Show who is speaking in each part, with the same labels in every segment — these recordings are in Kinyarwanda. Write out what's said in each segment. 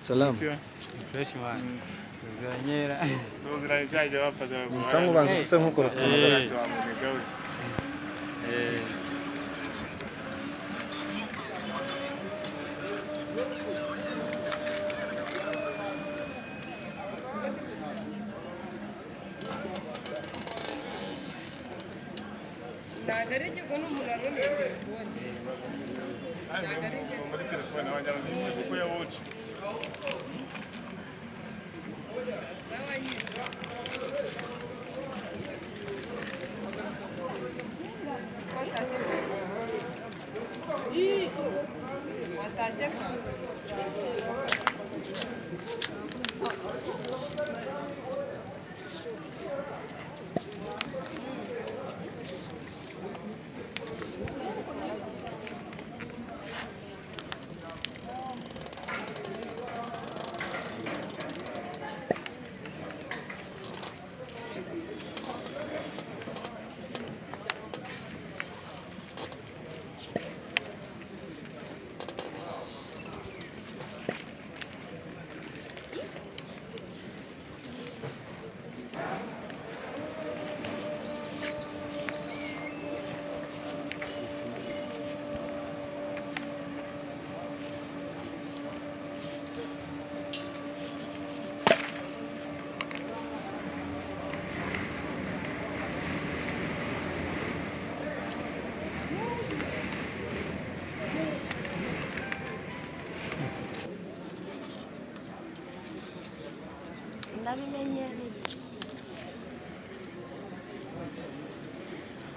Speaker 1: Salam.
Speaker 2: Fresh man. Zanyera.
Speaker 3: Tuzira ibyaje bapaza.
Speaker 1: Nsangu banza ufise nkuko rutuma.
Speaker 4: Nagarije ko n'umuntu arone telefone. Nagarije
Speaker 3: muri telefone wajya kuko ya watch.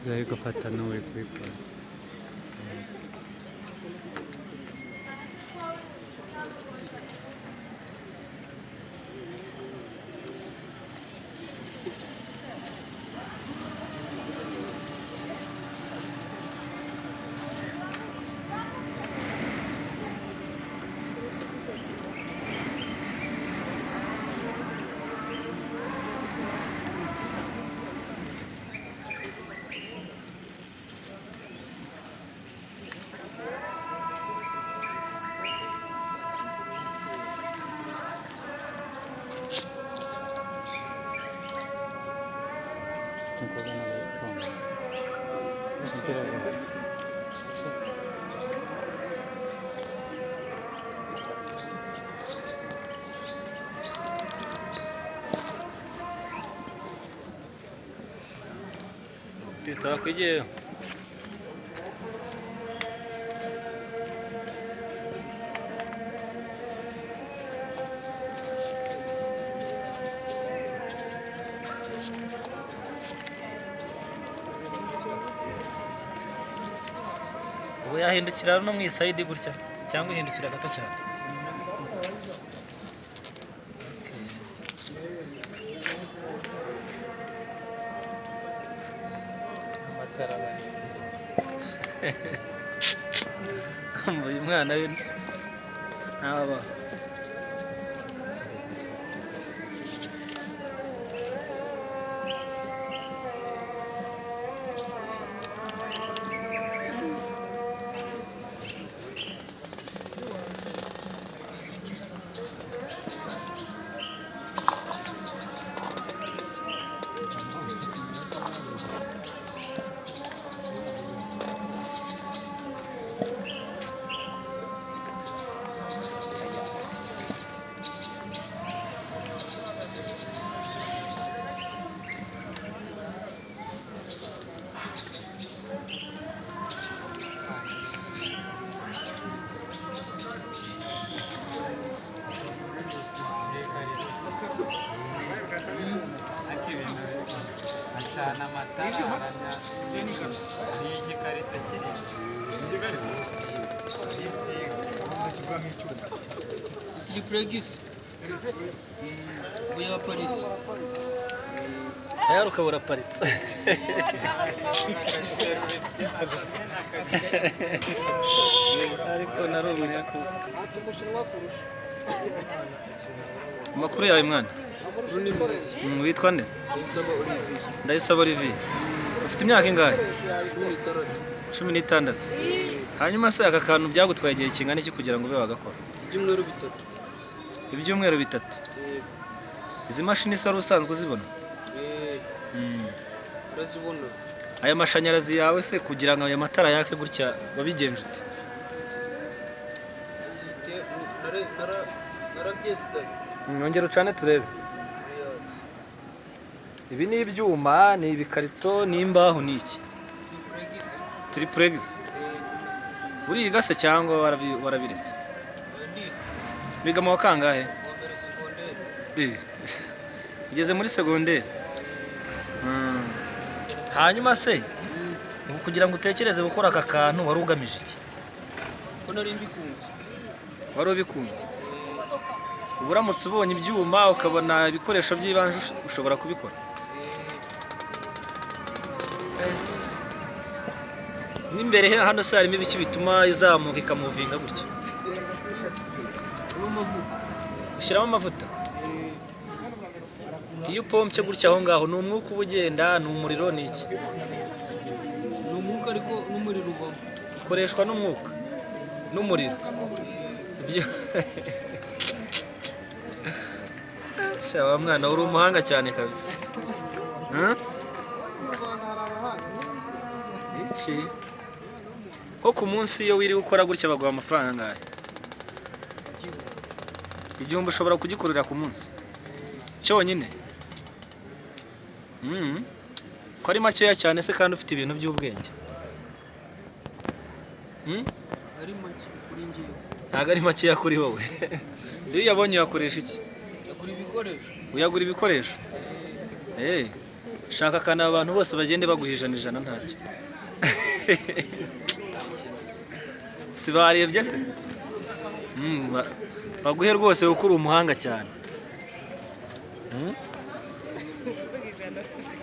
Speaker 2: Zari gufata nawe kubikora.
Speaker 1: Sister wakwigiyeyo. Ubu yahindukira no mu isayidi gutya cyangwa ihindukira gato cyane. Uyu mwana we ntaba
Speaker 2: Acana amatara ni igikarito kiri
Speaker 5: Triplegis. We are Paris.
Speaker 1: Aya ukabura paritse. Ariko narumwe ko Makuru yawe mwana. Witwa nde? Ndayisaba Olivier. Ufite imyaka ingahe? 16. Hanyuma se aka kantu byagutwaye igihe kingana iki kugira ngo ube wagakora?
Speaker 5: Ibyumweru bitatu.
Speaker 1: ibyumweru 3.
Speaker 5: yego
Speaker 1: Izi mashini se wari usanzwe uzibona?
Speaker 5: urazibona
Speaker 1: Aya mashanyarazi yawe se kugira ngo aya matara yake gutya wabigenje ute?
Speaker 5: site narabyesitari
Speaker 1: Nyongera ucane turebe. Ibi ni ibyuma, ni ibikarito, ni imbaho, ni iki?
Speaker 5: tiripuregisi
Speaker 1: Triplex. Uriga se cyangwa warabiretse?
Speaker 5: ndi
Speaker 1: Biga mu wa kangahe?
Speaker 5: mbere segonderi
Speaker 1: Ugeze muri segonderi. Hanyuma se ubu kugira ngo utekereze gukora aka kantu wari ugamije iki?
Speaker 5: ko nari mbikunze
Speaker 1: Wari ubikunze? Ubu uramutse ubonye ibyuma ukabona ibikoresho by'ibanze ushobora kubikora? N'imbere hano se harimo ibiki bituma izamuka ikamuvinga gutya?
Speaker 5: n'amavuta
Speaker 1: Ushyiramo amavuta? Iyo upompye gutya aho ngaho ni umwuka uba ugenda, ni umuriro, ni iki?
Speaker 5: ni umwuka ariko n'umuriro ubamo
Speaker 1: Ukoreshwa n'umwuka n'umuriro. Ibyo Shawa mwana uri umuhanga cyane kabisa. Iki? Ko ku munsi iyo wiri gukora gutya baguha amafaranga angahe? Igihumbi ushobora kugikorera ku munsi cyonyine? Ko ari makeya cyane se kandi ufite ibintu by'ubwenge?
Speaker 5: ari make kuri njyewe
Speaker 1: Ntabwo ari makeya kuri wowe. Iyo uyabonye uyakoresha iki?
Speaker 5: yagura ibikoresho
Speaker 1: Uyagura ibikoresho? Shaka kana abantu bose bagende baguha ijana ntacyo. Si barebye se? Baguhe rwose kuko uri umuhanga cyane.